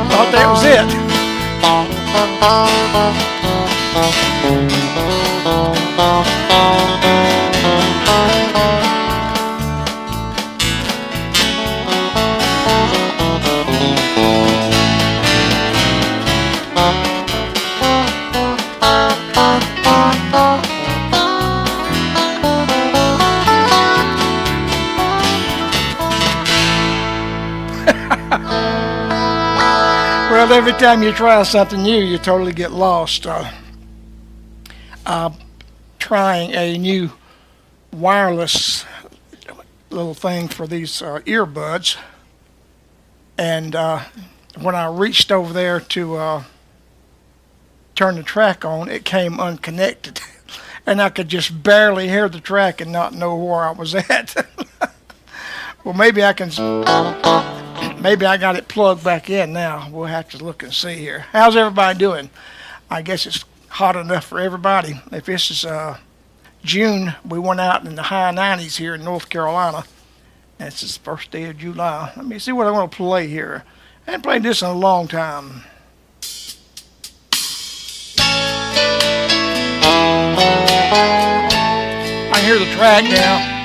Thought that was it. Well, every time you try something new, you totally get lost. Trying a new wireless little thing for these earbuds, and when I reached over there to turn the track on, it came unconnected, and I could just barely hear the track and not know where I was at. Well, maybe I can. Maybe I got it plugged back in now. We'll have to look and see here. How's everybody doing? I guess it's hot enough for everybody. If this is June, we went out in the high 90s here in North Carolina. This is the first day of July. Let me see what I want to play here. I haven't played this in a long time. I can hear the track now.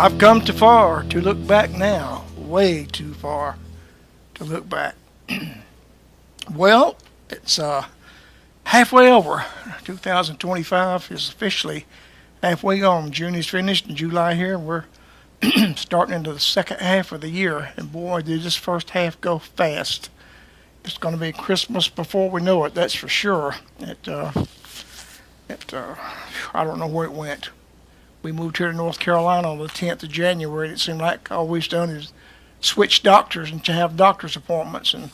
I've come too far to look back now, way too far to look back. Well, it's halfway over. 2025 is officially halfway gone. June is finished and July here. We're starting into the second half of the year. And boy, did this first half go fast. It's going to be Christmas before we know it, that's for sure. I don't know where it went. We moved here to North Carolina on the 10th of January. It seemed like all we've done is switch doctors and to have doctor's appointments. And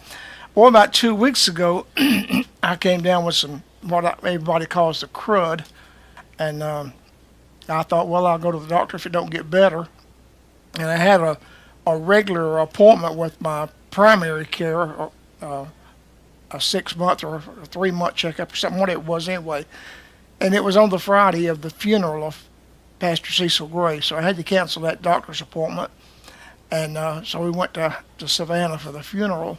boy, about 2 weeks ago, I came down with some what everybody calls the crud, and I thought, well, I'll go to the doctor if it don't get better. And I had a regular appointment with my primary care, a 6 month or a 3 month checkup or something, what it was anyway. And it was on the Friday of the funeral of Pastor Cecil Gray, so I had to cancel that doctor's appointment. And so we went to Savannah for the funeral.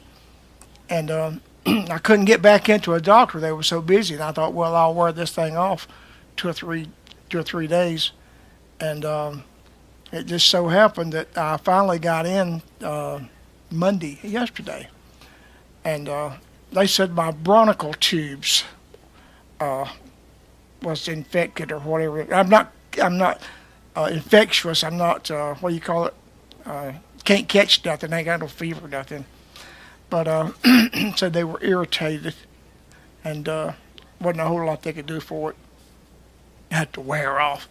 And I couldn't get back into a doctor. They were so busy. And I thought, well, I'll wear this thing off 2 or 3 days. And it just so happened that I finally got in yesterday. And they said my bronchial tubes was infected or whatever. I'm not infectious. I'm not, what do you call it? Can't catch nothing. I ain't got no fever or nothing. But said they were irritated and wasn't a whole lot they could do for it. Had to wear off.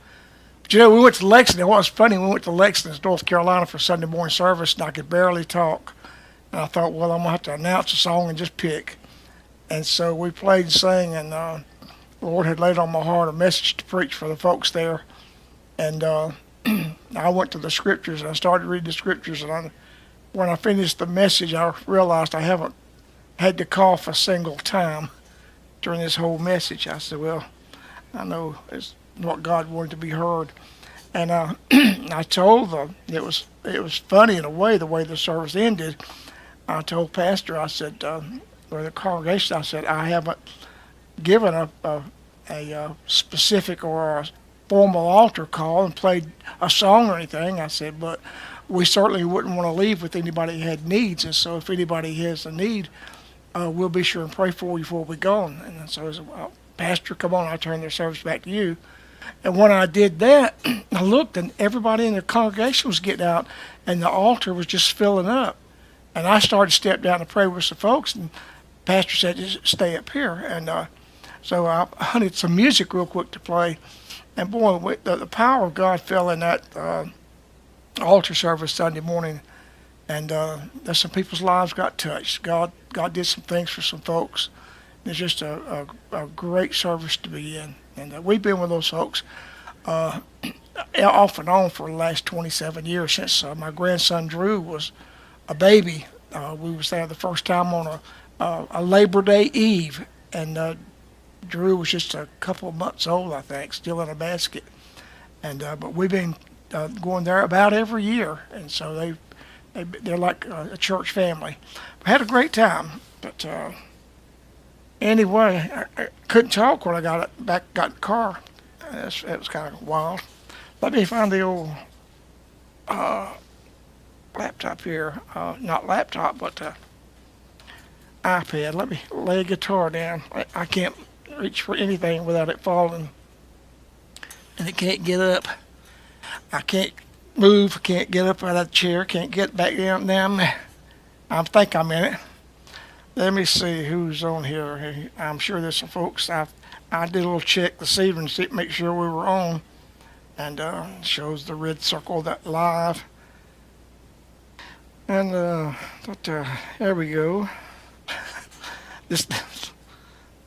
But we went to Lexington. What was funny, we went to Lexington, North Carolina for Sunday morning service, and I could barely talk. And I thought, well, I'm going to have to announce a song and just pick. And so we played and sang, and the Lord had laid on my heart a message to preach for the folks there. And I went to the scriptures, and I started reading the scriptures, and when I finished the message, I realized I haven't had to cough a single time during this whole message. I said, well, I know it's what God wanted to be heard. And I told them, it was funny in a way, the way the service ended. I told Pastor, I said, or the congregation, I said, I haven't given a specific or a formal altar call and played a song or anything. I said, but we certainly wouldn't want to leave with anybody who had needs. And so if anybody has a need, we'll be sure and pray for you before we go. And so I said, well, Pastor, come on, I'll turn their service back to you. And when I did that, I looked, and everybody in the congregation was getting out, and the altar was just filling up. And I started to step down and pray with some folks, and Pastor said, just stay up here. And so I hunted some music real quick to play. And boy, the power of God fell in that altar service Sunday morning. And there's some people's lives got touched. God did some things for some folks. It's just a great service to be in. And we've been with those folks off and on for the last 27 years since my grandson Drew was a baby. We was there the first time on a Labor Day Eve, and Drew was just a couple of months old, I think, still in a basket. And but we've been going there about every year, and so they're like a church family. We had a great time, but anyway, I couldn't talk when I got in the car. It was kind of wild. Let me find the old laptop here. Not laptop, but iPad. Let me lay a guitar down. I can't reach for anything without it falling. And it can't get up. I can't move. I can't get up out of the chair. Can't get back down. I think I'm in it. Let me see who's on here. I'm sure there's some folks. I did a little check this evening to make sure we were on. And shows the red circle that live. And there we go.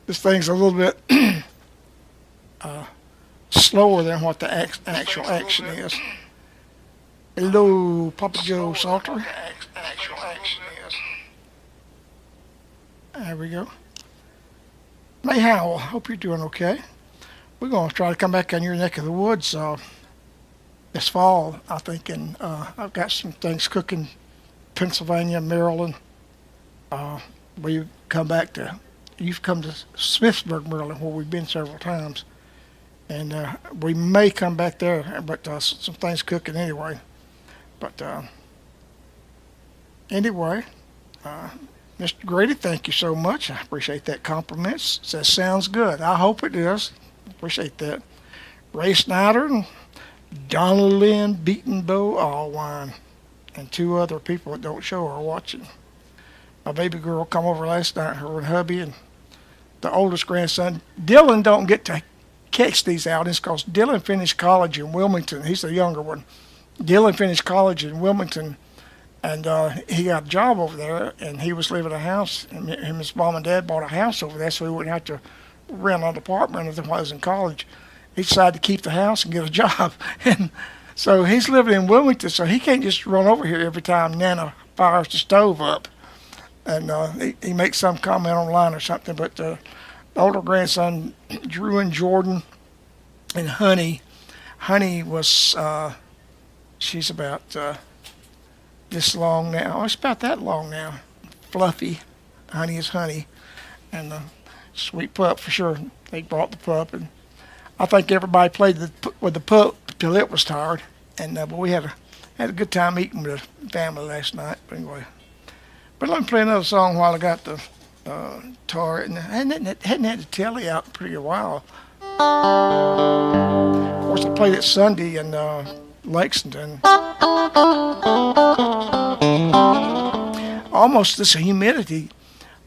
This thing's a little bit slower than what the actual action is. Hello, Papa Joe Salter. There we go. May Howell, hope you're doing okay. We're going to try to come back on your neck of the woods this fall, I think, and I've got some things cooking. Pennsylvania, Maryland. You've come to Smithsburg, Maryland, where we've been several times. and we may come back there, but some things cooking anyway. But anyway, Mr. Grady, thank you so much. I appreciate that compliments. That sounds good. I hope it is. Appreciate that. Ray Snyder and Donna Lynn Beatenbo Allwine, and two other people that don't show are watching. My baby girl come over last night, her and hubby, and the oldest grandson. Dylan don't get to catch these outings because Dylan finished college in Wilmington. He's the younger one. Dylan finished college in Wilmington, and he got a job over there, and he was living in a house, and him and his mom and dad bought a house over there so he wouldn't have to rent an apartment if he was in college. He decided to keep the house and get a job, and so he's living in Wilmington, so he can't just run over here every time Nana fires the stove up. And he makes some comment online or something, but the older grandson, Drew and Jordan, and Honey was, she's about this long now. Oh, it's about that long now. Fluffy. Honey is Honey. And sweet pup for sure. They brought the pup, and I think everybody played with the pup till it was tired. And but we had a good time eating with the family last night. But anyway, but let me play another song while I got the guitar. And I hadn't had the telly out in a pretty while. Of course, I played it Sunday in Lexington. Almost this humidity.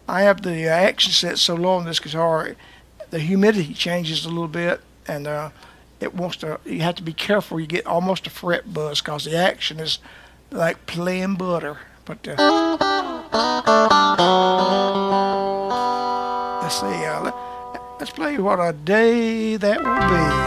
I have the action set so low on this guitar, the humidity changes a little bit, and it wants to. You have to be careful. You get almost a fret buzz because the action is like playing butter. But let's see. Let's play What a Day That Will be.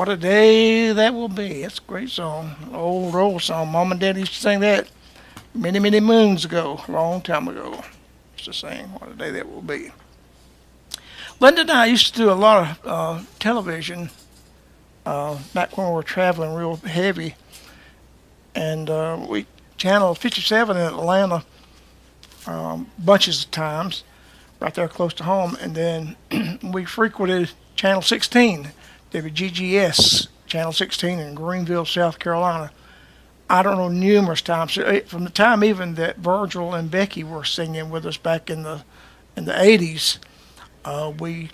What a day that will be. It's a great song. Old song. Mom and Dad used to sing that many, many moons ago, a long time ago. Used to sing, what a day that will be. Linda and I used to do a lot of television back when we were traveling real heavy. And we channel 57 in Atlanta bunches of times, right there close to home. And then we frequented channel 16, WGGS, channel 16 in Greenville, South Carolina. I don't know, numerous times. From the time even that Virgil and Becky were singing with us back in the 80s, we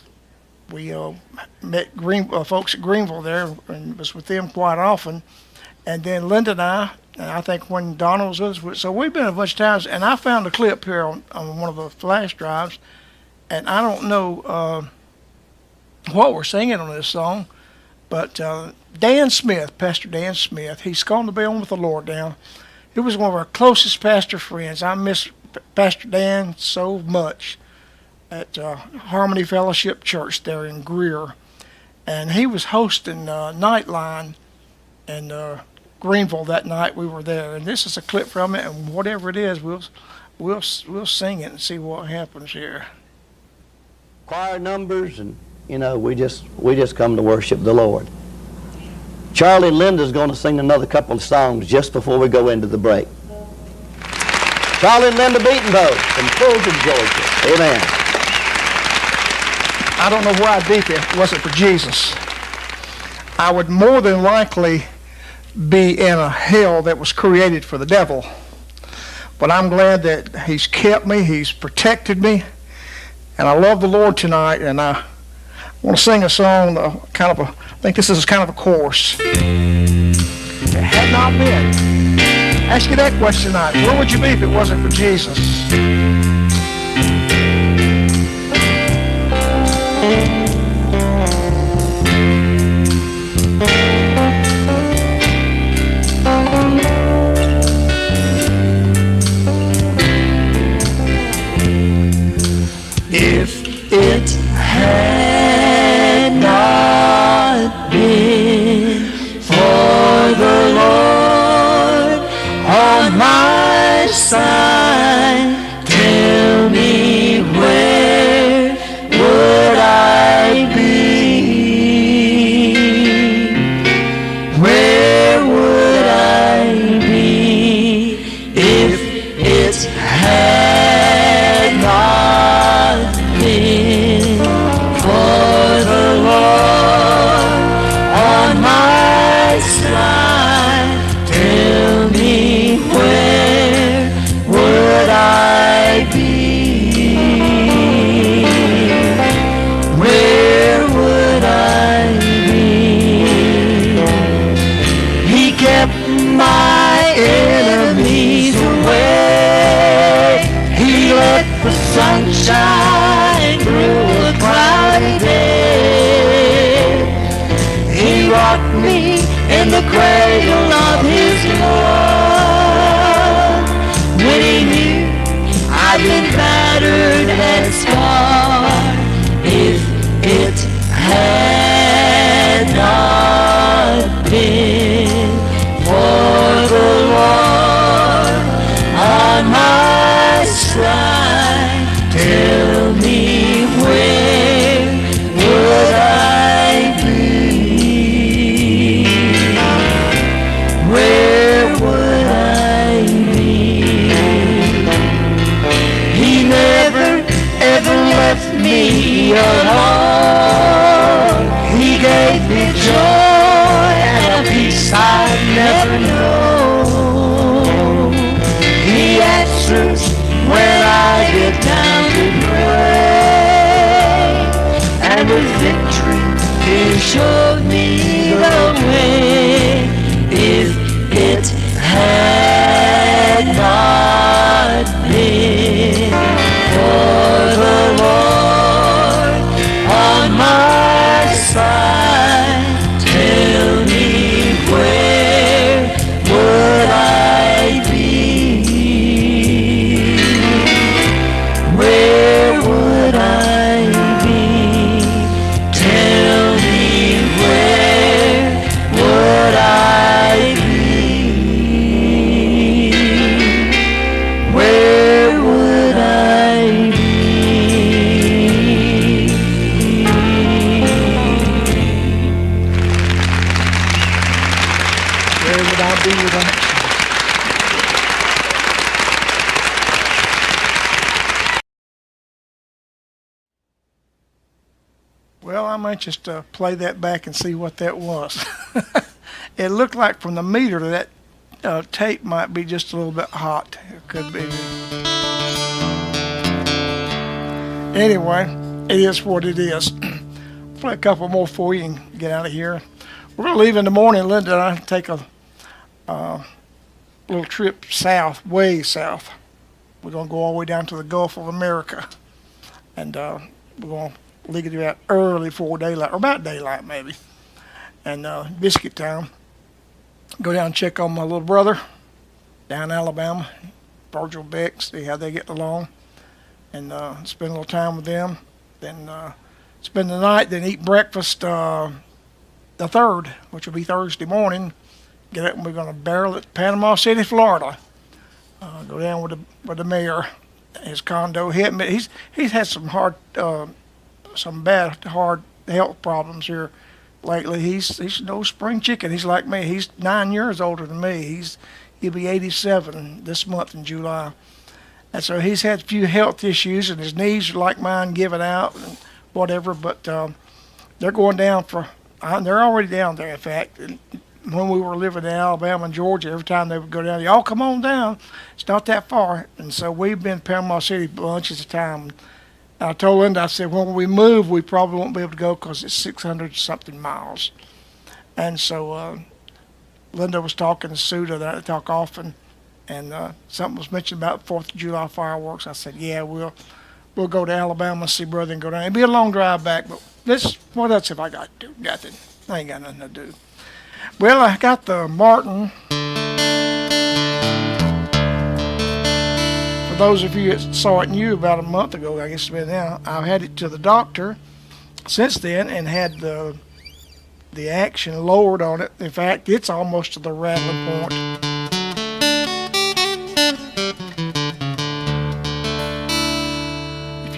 met folks at Greenville there and was with them quite often. And then Linda and I think when Donna was with us, so we've been a bunch of times. And I found a clip here on one of the flash drives, and I don't know what we're singing on this song, but Dan Smith, Pastor Dan Smith, he's gone to be on with the Lord now. He was one of our closest pastor friends. I miss Pastor Dan so much at Harmony Fellowship Church there in Greer. And he was hosting Nightline in Greenville that night we were there. And this is a clip from it, and whatever it is, we'll sing it and see what happens here. Choir numbers, and we just come to worship the Lord. Charlie and Linda's going to sing another couple of songs just before we go into the break. Charlie and Linda Beatenbos from Fulton, Georgia. Amen. I don't know where I'd be if it wasn't for Jesus. I would more than likely be in a hell that was created for the devil. But I'm glad that he's kept me, he's protected me, and I love the Lord tonight, and I want to sing a song, I think this is kind of a chorus. If it had not been, ask you that question tonight, where would you be if it wasn't for Jesus? If it had not been for the Lord on my side, tell me where would I be? Where would I be if it had not been for the Lord on my side? Tell me where would I be? Where would I be? He kept my enemies away. He let the sunshine through a cloudy day. He rocked me in the cradle of his love. When he knew I'd been battered and scarred, if it had not been for the Lord on my side, tell me where would I be? Where would I be? He never ever left me alone. He gave me joy and a peace I'd never known. He answers when I get down to pray, and with victory He showed me the way. If it had not been for the Lord on my side, tell me where would I be? Where would I be? Tell me Well, I'm anxious to play that back and see what that was. It looked like from the meter that tape might be just a little bit hot. It could be. Anyway, it is what it is. Play a couple more for you and get out of here. We're going to leave in the morning. Linda and I take a little trip south, way south. We're going to go all the way down to the Gulf of America. And we're going to leave it out early before daylight, or about daylight maybe. And Biscuit Town. Go down and check on my little brother down in Alabama, Virgil Beck, see how they get along. And spend a little time with them. Then spend the night, then eat breakfast the 3rd, which will be Thursday morning. Get up and we're going to barrel at Panama City, Florida. Go down with the mayor, his condo. He's had some bad hard health problems here lately. He's no spring chicken. He's like me. He's 9 years older than me. He'll be 87 this month in July. And so he's had a few health issues, and his knees are like mine, giving out and whatever. But they're going down they're already down there, in fact. And when we were living in Alabama and Georgia, every time they would go down, y'all come on down. It's not that far. And so we've been to Panama City bunches of time. I told Linda, I said, when we move, we probably won't be able to go because it's 600-something miles. And so Linda was talking to Sue that I talk often. And something was mentioned about 4th of July fireworks. I said, yeah, we'll go to Alabama, see brother, and go down. It'll be a long drive back, but what else have I got to do? Nothing. I ain't got nothing to do. Well, I got the Martin. For those of you that saw it new about a month ago, I guess it's been now, I've had it to the doctor since then and had the action lowered on it. In fact, it's almost to the rattling point.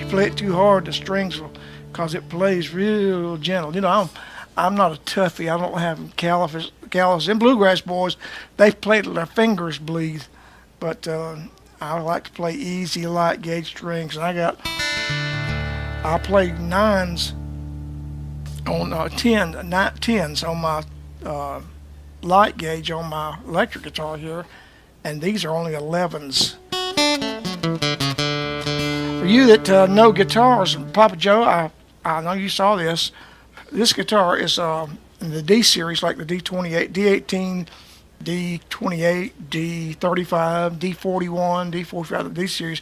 Play it too hard, the strings will, cause it plays real gentle. You know, I'm not a toughie. I don't have callous. And bluegrass boys, they play till their fingers bleed. But I like to play easy, light gauge strings. And I play 9s on 10s on my light gauge on my electric guitar here, and these are only 11s. For you that know guitars, Papa Joe, I know you saw this. This guitar is in the D series, like the D28, D18, D28, D35, D41, D45, the D series.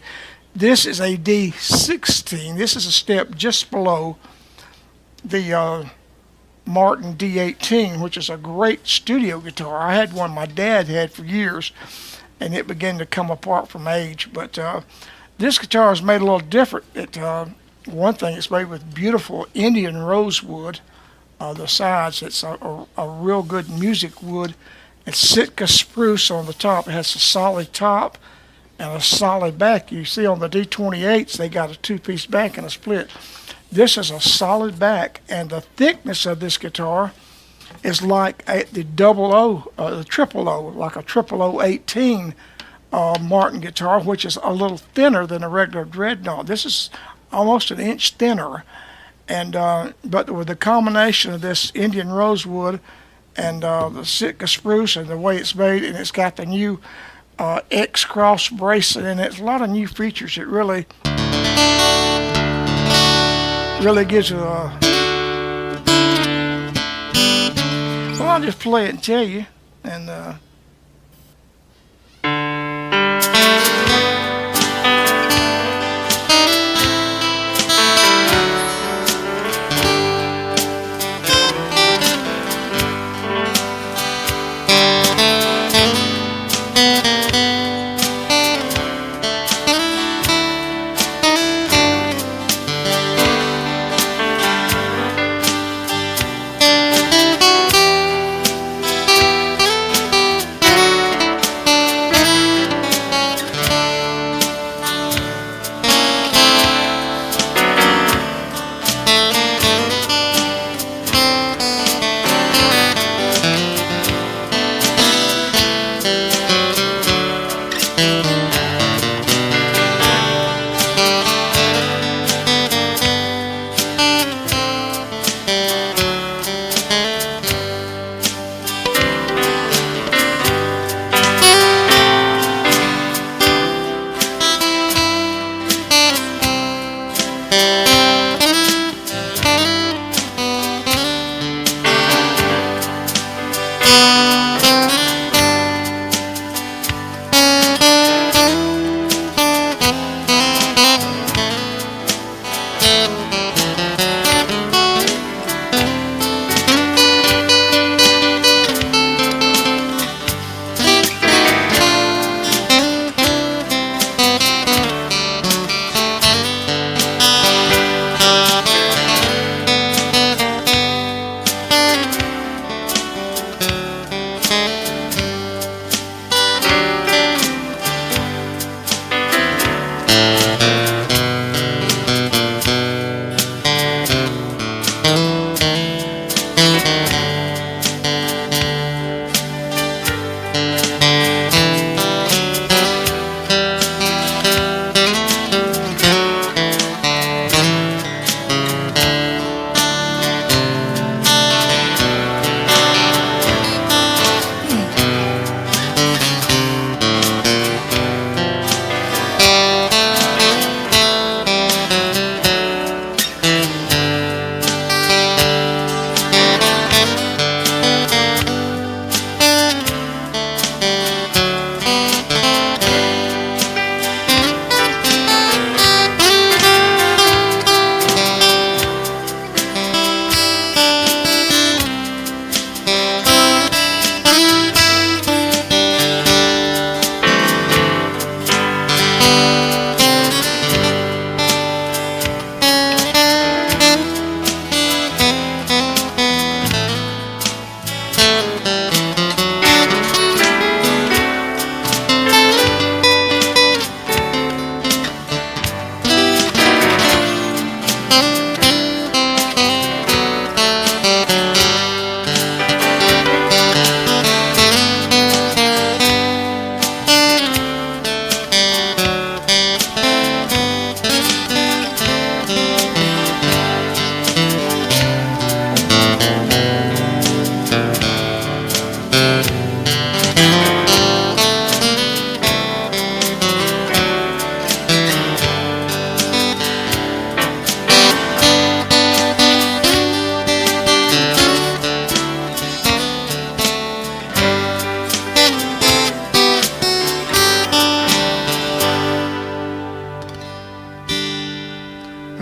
This is a D16. This is a step just below the Martin D18, which is a great studio guitar. I had one my dad had for years, and it began to come apart from age. But this guitar is made a little different. One thing, it's made with beautiful Indian rosewood. The sides, it's a real good music wood. It's Sitka spruce on the top. It has a solid top and a solid back. You see on the D28s, they got a 2-piece back and a split. This is a solid back, and the thickness of this guitar is like the triple O, like a 0018 Martin guitar, which is a little thinner than a regular dreadnought. This is almost an inch thinner, and but with the combination of this Indian rosewood and the Sitka spruce and the way it's made, and it's got the new X cross bracelet in it. It's a lot of new features. It really gives you a... Well, I'll just play it and tell you, and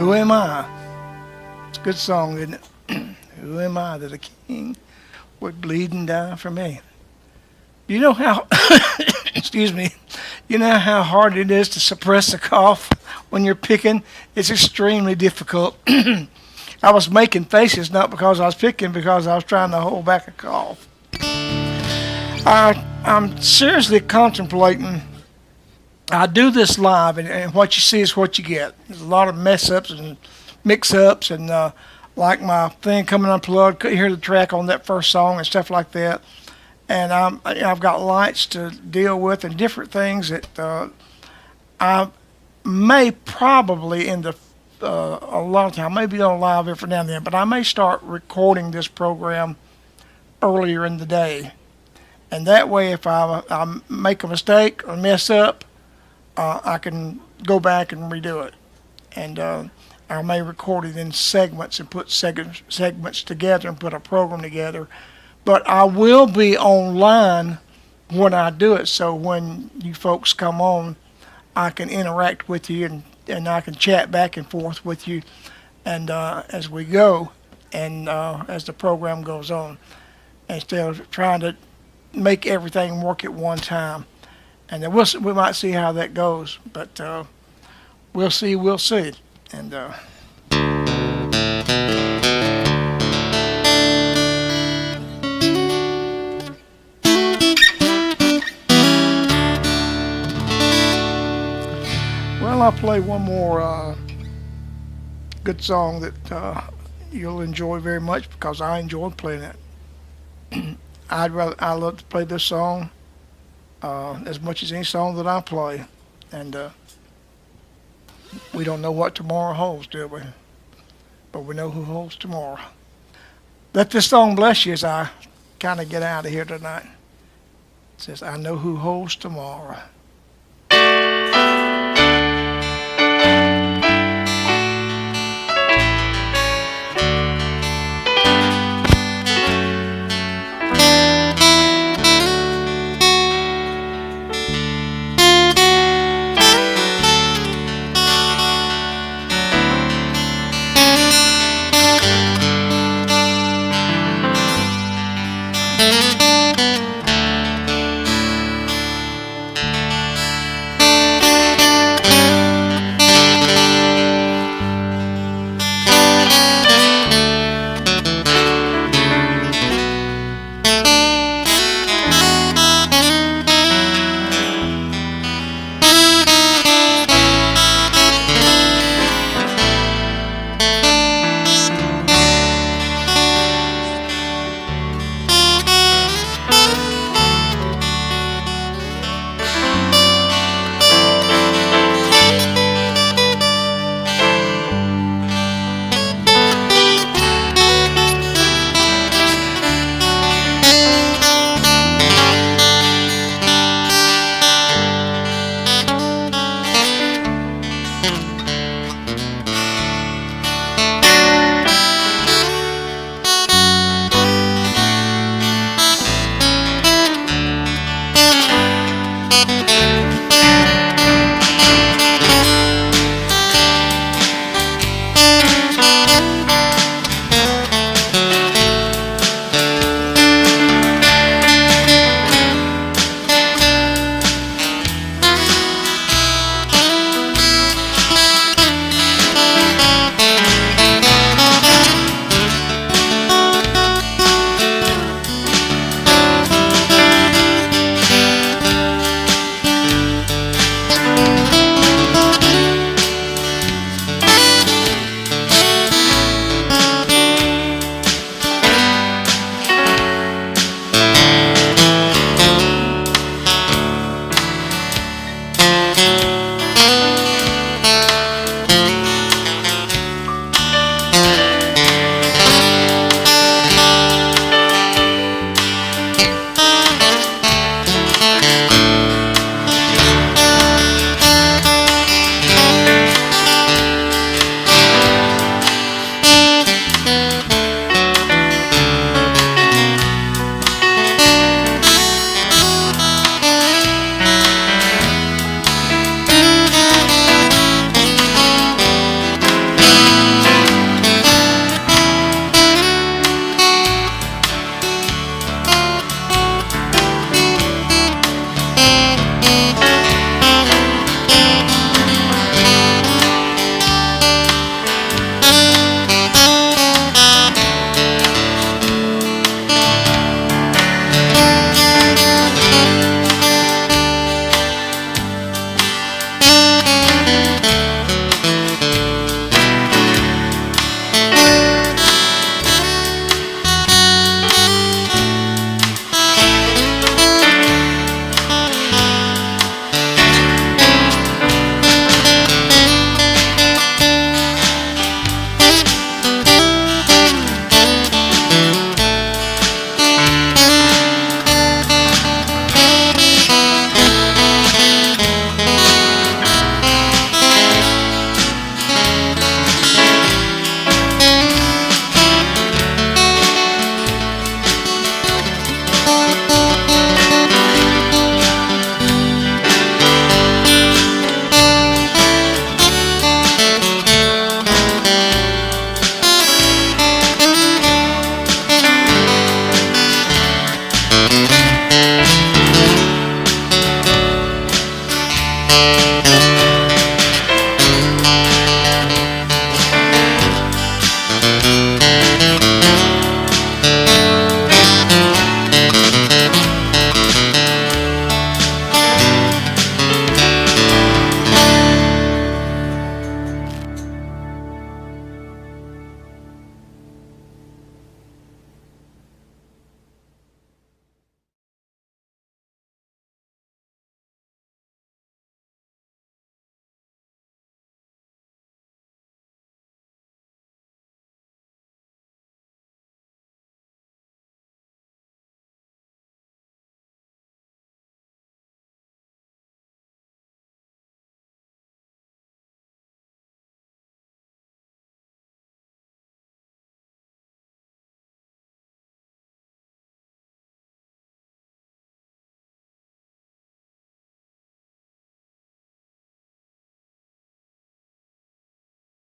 Who am I? It's a good song, isn't it? Who am I that a king would bleed and die for me? You know how, excuse me, you know how hard it is to suppress a cough when you're picking? It's extremely difficult. I was making faces not because I was picking, because I was trying to hold back a cough. I'm seriously contemplating. I do this live, and what you see is what you get. There's a lot of mess ups and mix ups, and like my thing coming unplugged, couldn't hear the track on that first song and stuff like that. And I've got lights to deal with and different things that I may probably in the a lot of time, maybe on live every now and then, but I may start recording this program earlier in the day. And that way, if I make a mistake or mess up, I can go back and redo it. And I may record it in segments and put segments together and put a program together. But I will be online when I do it, so when you folks come on, I can interact with you and I can chat back and forth with you, and as we go, and as the program goes on, instead of trying to make everything work at one time. And then we might see how that goes, but we'll see. And well, I'll play one more good song that you'll enjoy very much, because I enjoyed playing it. I love to play this song as much as any song that I play, and we don't know what tomorrow holds, do we? But we know who holds tomorrow. Let this song bless you as I kind of get out of here tonight. It says, I know who holds tomorrow.